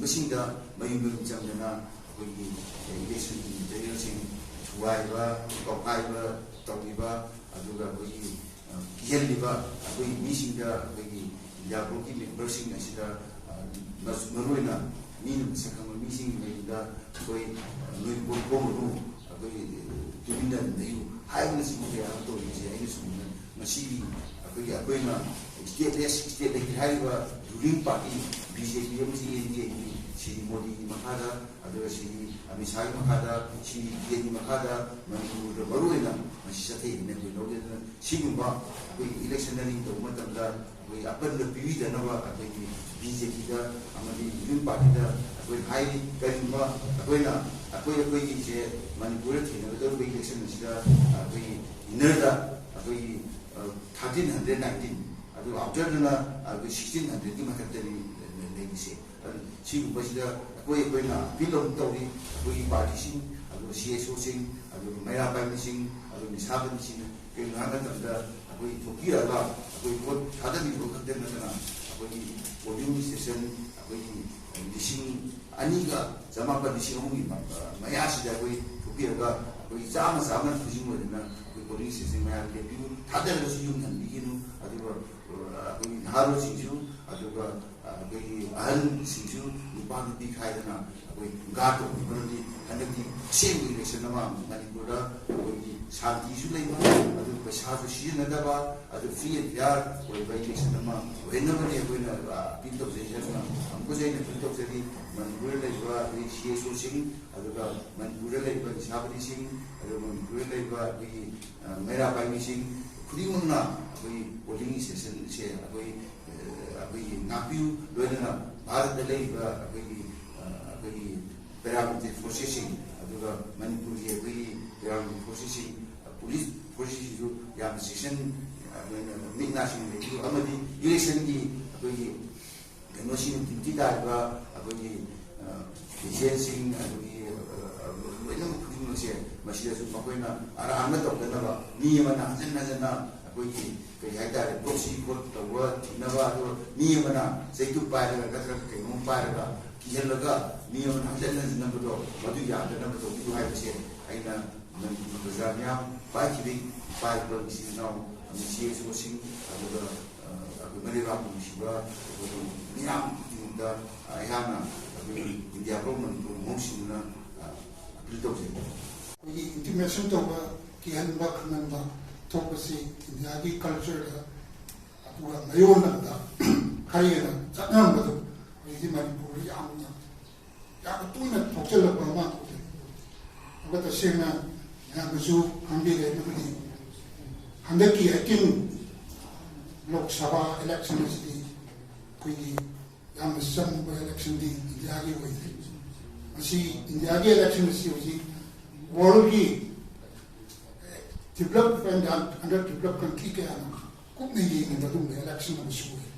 ꯑꯁꯤꯅꯆꯤꯡꯕꯁꯤꯡꯗ ꯃꯌꯨꯝ ꯆꯪꯗꯅ ꯑꯩꯈꯣꯏꯒꯤ ꯏꯂꯦꯛꯁꯟꯒꯤ ꯃꯦꯇꯔꯤꯌꯦꯜꯁꯤꯡ ꯊꯨꯒꯥꯏꯕ ꯀꯧꯈꯥꯏꯕ ꯇꯧꯔꯤꯕ ꯑꯗꯨꯒ ꯑꯩꯈꯣꯏꯒꯤ ꯀꯤꯍꯜꯂꯤꯕ ꯑꯩꯈꯣꯏꯒꯤ ꯃꯤꯁꯤꯡꯗ ꯑꯩꯈꯣꯏꯒꯤ ꯏꯟꯗꯤꯌꯥ ꯕ꯭ꯂꯣꯛꯀꯤ ꯃꯦꯝꯕꯔꯁꯤꯡ ꯑꯁꯤꯗ ꯃꯔꯨꯑꯣꯏꯅ ꯃꯤꯅ ꯃꯁꯛ ꯈꯪꯕ ꯃꯤꯁꯤꯡꯒꯤ ꯃꯌꯨꯝꯗ ꯑꯩꯈꯣꯏ ꯅꯣꯏ ꯀꯣꯡꯒꯅꯨ ꯑꯩꯈꯣꯏꯒꯤ ꯇꯨꯃꯤꯟꯅ ꯂꯩꯌꯨ ꯍꯥꯏꯕꯅꯆꯤꯡꯕ ꯀꯌꯥ ꯑꯃ ꯇꯧꯔꯤꯁꯦ ꯑꯩꯅ ꯁꯨꯝ ꯃꯁꯤꯒꯤ ꯑꯩꯈꯣꯏꯅ ꯏꯁꯇꯦꯠꯂꯦꯁ ꯏꯁꯇꯦꯠ ꯂꯩꯇꯦ ꯍꯥꯏꯔꯤꯕ ꯔꯨꯂꯤꯡ ꯄꯥꯔꯇꯤ BJP ꯑꯃꯁꯨꯡ NDAꯒꯤ ꯁꯤꯒꯤ ꯃꯣꯗꯤꯒꯤ ꯃꯈꯥꯗ ꯑꯗꯨꯒ ꯁꯤꯒꯤ ꯑꯃꯤꯠ ꯁꯥꯍꯒꯤ ꯃꯈꯥꯗ ꯁꯤꯒꯤ BJPꯒꯤ ꯃꯈꯥꯗ ꯃꯅꯤꯄꯨꯔꯗ ꯃꯔꯨꯑꯣꯏꯅ ꯃꯁꯤ ꯆꯠꯊꯩꯅ ꯑꯩꯈꯣꯏ ꯂꯧꯖꯩ ꯑꯗꯨꯅ ꯁꯤꯒꯨꯝꯕ ꯑꯩꯈꯣꯏꯒꯤ ꯏꯂꯦꯛꯁꯟꯅꯔꯤꯡ ꯇꯧꯕ ꯃꯇꯝꯗ ꯑꯩꯈꯣꯏ ꯑꯄꯟꯕ ꯄꯤꯕꯤꯗꯅꯕ ꯑꯩꯈꯣꯏꯒꯤ BJPꯗ ꯑꯃꯗꯤ ꯔꯨꯂꯤꯡ ꯄꯥꯔꯇꯤꯗ ꯑꯩꯈꯣꯏ ꯍꯥꯏꯔꯤ ꯀꯔꯤꯒꯨꯝꯕ ꯑꯩꯈꯣꯏꯒꯤꯁꯦ ꯃꯅꯤꯄꯨꯔꯗ ꯊꯦꯡꯅꯒꯗꯧꯔꯤꯕ ꯏꯂꯦꯛꯁꯟ ꯑꯁꯤꯗ ꯑꯩꯈꯣꯏꯒꯤ ꯏꯟꯅꯔꯗ ꯑꯩꯈꯣꯏꯒꯤ 1319 ꯑꯗꯨꯒ ꯑꯥꯎꯇꯔꯗꯅ ꯑꯩꯈꯣꯏ 1600ꯒꯤ ꯃꯊꯛꯇꯅꯤ ꯂꯩꯔꯤꯁꯦ ꯁꯤꯒꯨꯝꯕꯁꯤꯗ ꯑꯩꯈꯣꯏꯅ ꯑꯄꯤꯜ ꯑꯃ ꯇꯧꯔꯤ ꯑꯩꯈꯣꯏꯒꯤ ꯄꯥꯔꯇꯤꯁꯤꯡ ꯑꯗꯨꯒ CSOꯁꯤꯡ ꯑꯗꯨꯒ ꯃꯩꯔꯥ ꯄꯥꯏꯕꯤꯁꯤꯡ ꯑꯗꯨꯒ ꯅꯤꯁꯥꯕꯟꯁꯤꯡ ꯀꯩꯒꯤꯅꯣ ꯍꯥꯏꯕ ꯃꯇꯝꯗ ꯑꯩꯈꯣꯏ ꯊꯣꯛꯄꯤꯔꯒ ꯑꯩꯈꯣꯏ ꯚꯣꯠ ꯊꯥꯗꯕꯤꯕ ꯈꯛꯇ ꯅꯠꯇꯅ ꯑꯩꯈꯣꯏꯒꯤ ꯄꯣꯂꯤꯡ ꯁ꯭ꯇꯦꯁꯟ ꯑꯩꯈꯣꯏꯒꯤ 2,900,000 ꯃꯌꯥꯁꯤꯗ ꯑꯩꯈꯣꯏ ꯊꯣꯛꯄꯤꯔꯒ ꯑꯩꯈꯣꯏ ꯆꯥꯝꯃ ꯈꯨꯖꯤꯡ ꯑꯣꯏꯗꯅ ꯑꯩꯈꯣꯏ ꯄꯣꯂꯤꯡ ꯁ꯭ꯇꯦꯁꯟ ꯃꯌꯥꯗ ꯂꯦꯞꯄꯤꯌꯨ ꯊꯥꯗꯔꯒꯁꯨ ꯌꯨꯝ ꯍꯟꯕꯤꯒꯅꯨ ꯑꯗꯨꯒ ꯑꯩꯈꯣꯏꯒꯤ ꯅꯍꯥꯔꯣꯜꯁꯤꯡꯁꯨ ꯑꯗꯨꯒ ꯑꯩꯈꯣꯏꯒꯤ ꯑꯍꯜꯁꯤꯡꯁꯨ ꯅꯨꯄꯥ ꯅꯨꯄꯤ ꯈꯥꯏꯗꯅ ꯑꯩꯈꯣꯏ ꯒꯥꯔꯗ ꯇꯧꯕ ꯃꯔꯝꯗꯤ ꯍꯟꯗꯛꯇꯤ ꯑꯁꯦꯡꯕ ꯏꯂꯦꯛꯁꯟ ꯑꯃ ꯃꯅꯤꯄꯨꯔꯗ ꯑꯩꯈꯣꯏꯒꯤ ꯁꯥꯟꯇꯤꯁꯨ ꯂꯩꯕ ꯑꯗꯨꯒ ꯄꯩꯁꯥꯁꯨ ꯁꯤꯖꯤꯟꯅꯗꯕ ꯑꯗꯨ ꯐ꯭ꯔꯤ ꯑꯦꯟ ꯐꯤꯌꯥꯔ ꯑꯣꯏꯕ ꯏꯂꯦꯛꯁꯟ ꯑꯃ ꯑꯣꯏꯍꯟꯅꯕꯅꯤ ꯑꯩꯈꯣꯏꯅ ꯑꯄꯤꯜ ꯇꯧꯖꯩ ꯑꯗꯨꯅ ꯑꯃꯨꯛꯀꯁꯨ ꯑꯩꯅ ꯑꯄꯤꯜ ꯇꯧꯖꯔꯤ ꯃꯅꯤꯄꯨꯔꯗ ꯂꯩꯕ ꯑꯩꯈꯣꯏ CSOꯁꯤꯡ ꯑꯗꯨꯒ ꯃꯅꯤꯄꯨꯔꯗ ꯂꯩꯕ ꯅꯤꯁꯥꯕꯅꯤꯁꯤꯡ ꯑꯗꯨꯒ ꯃꯅꯤꯄꯨꯔꯗ ꯂꯩꯕ ꯑꯩꯈꯣꯏꯒꯤ ꯃꯩꯔꯥ ꯄꯥꯏꯕꯤꯁꯤꯡ ꯈꯨꯗꯤꯡꯃꯛꯅ ꯑꯩꯈꯣꯏ ꯄꯣꯂꯤꯡ ꯁ꯭ꯇꯦꯁꯟꯁꯦ ꯑꯩꯈꯣꯏꯒꯤ ꯉꯥꯛꯄꯤꯌꯨ ꯂꯣꯏꯅꯅ ꯚꯥꯔꯠꯇ ꯂꯩꯔꯤꯕ ꯑꯩꯈꯣꯏꯒꯤ ꯄꯦꯔꯥꯃꯤꯂꯤꯇꯔꯤ ꯐꯣꯔꯁꯦꯁꯁꯤꯡ ꯑꯗꯨꯒ ꯃꯅꯤꯄꯨꯔꯒꯤ ꯑꯩꯈꯣꯏꯒꯤ ꯄꯦꯔꯥꯃꯤꯂꯤꯇꯔꯤ ꯐꯣꯔꯁꯦꯁꯁꯤꯡ ꯄꯨꯂꯤꯁ ꯐꯣꯔꯁꯦꯁꯁꯤꯡꯁꯨ ꯌꯥꯝꯅ ꯆꯦꯛꯁꯤꯟ ꯃꯤꯠ ꯅꯥ ꯁꯤꯡꯅ ꯂꯩꯕꯤꯌꯨ ꯑꯃꯗꯤ ꯏꯂꯦꯛꯁꯟꯒꯤ ꯑꯩꯈꯣꯏꯒꯤ ꯀꯩꯅꯣꯁꯤꯡ ꯗ꯭ꯌꯨꯇꯤ ꯇꯥꯔꯤꯕ ꯑꯩꯈꯣꯏꯒꯤ ꯑꯦꯖꯦꯟꯁꯤꯡ ꯑꯗꯨꯒꯤ ꯂꯣꯏꯅꯃꯛ ꯈꯨꯗꯤꯡꯃꯛꯁꯦ ꯃꯁꯤꯗꯁꯨ ꯃꯈꯣꯏꯅ ꯑꯔꯥꯟꯕ ꯇꯧꯗꯅꯕ ꯃꯤ ꯑꯃꯅ ꯍꯟꯖꯤꯟ ꯍꯟꯖꯟꯅ ꯑꯩꯈꯣꯏꯒꯤ ꯀꯔꯤ ꯍꯥꯏꯇꯥꯔꯦ ꯄ꯭ꯔꯣꯛꯁꯤ ꯚꯣꯠ ꯇꯧꯕ ꯊꯤꯅꯕ ꯑꯗꯨꯒ ꯃꯤ ꯑꯃꯅ ꯆꯩꯇꯨꯞ ꯄꯥꯏꯔꯒ ꯅꯠꯇ꯭ꯔꯒ ꯀꯩꯅꯣꯝ ꯄꯥꯏꯔꯒ ꯀꯤꯍꯜꯂꯒ ꯃꯤ ꯑꯃꯅ ꯍꯟꯖꯤꯟ ꯍꯟꯖꯤꯟꯅꯕꯗꯣ ꯃꯗꯨ ꯌꯥꯗꯅꯕ ꯇꯧꯕꯤꯌꯨ ꯍꯥꯏꯕꯁꯦ ꯑꯩꯅ ꯃꯅꯤꯄꯨꯔ ꯄ꯭ꯔꯖꯥ ꯃꯌꯥꯝ ꯄꯥꯏꯔꯤꯕ ꯏꯆꯤꯜ ꯏꯅꯥꯎ CSOꯁꯤꯡ ꯑꯗꯨꯒ ꯑꯩꯈꯣꯏ ꯃꯔꯤꯕꯥꯛ ꯅꯨꯡꯁꯤꯕ ꯃꯤꯌꯥꯝ ꯈꯨꯗꯤꯡꯃꯛꯇ ꯑꯩꯍꯥꯛꯅ ꯑꯩꯈꯣꯏꯒꯤ ꯏꯟꯗꯤꯌꯥ ꯕ꯭ꯂꯣꯛ ꯃꯅꯤꯄꯨꯔ ꯃꯍꯧꯁꯤꯡꯗꯨꯅ ꯑꯄꯤꯜ ꯇꯧꯖꯩ ꯑꯩꯈꯣꯏꯒꯤ ꯏꯟꯇꯤꯃꯦꯁꯟ ꯇꯧꯕ ꯀꯤꯍꯟꯕ ꯈꯪꯍꯟꯕ ꯊꯣꯛꯄꯁꯤ ꯏꯟꯗꯤꯌꯥꯒꯤ ꯀꯜꯆꯔꯗ ꯑꯗꯨꯒ ꯃꯌꯣꯜꯂꯝꯗ ꯈꯔ ꯍꯦꯟꯅ ꯆꯠꯅꯔꯝꯕꯗꯣ ꯍꯧꯖꯤꯛꯇꯤ ꯃꯅꯤꯄꯨꯔꯗ ꯌꯥꯝꯅ ꯇꯣꯏꯅ ꯊꯣꯛꯆꯜꯂꯛꯄ ꯑꯃ ꯑꯣꯏ ꯑꯗꯨꯒ ꯇꯁꯦꯡꯅ ꯃꯌꯥꯝꯅꯁꯨ ꯈꯪꯕꯤꯔꯦ ꯃꯗꯨꯗꯤ ꯍꯟꯗꯛꯀꯤ 18 ꯂꯣꯛ ꯁꯚꯥ ꯏꯂꯦꯛꯁꯟ ꯑꯁꯤꯗꯤ ꯑꯩꯈꯣꯏꯒꯤ ꯌꯥꯝꯅ ꯆꯪꯕ ꯏꯂꯦꯛꯁꯟꯗꯤ ꯏꯟꯗꯤꯌꯥꯒꯤ ꯑꯣꯏꯗꯦ ꯃꯁꯤ ꯏꯟꯗꯤꯌꯥꯒꯤ ꯏꯂꯦꯛꯁꯟ ꯑꯁꯤ ꯍꯧꯖꯤꯛ ꯋꯥꯔꯜꯒꯤ develop and under develop country ꯀꯌꯥꯅ ꯀꯨꯞꯅ ꯌꯦꯡꯉꯤꯕ ꯑꯗꯨꯒꯨꯝꯕ ꯏꯂꯦꯛꯁꯟ ꯑꯃꯁꯨ ꯑꯣꯏ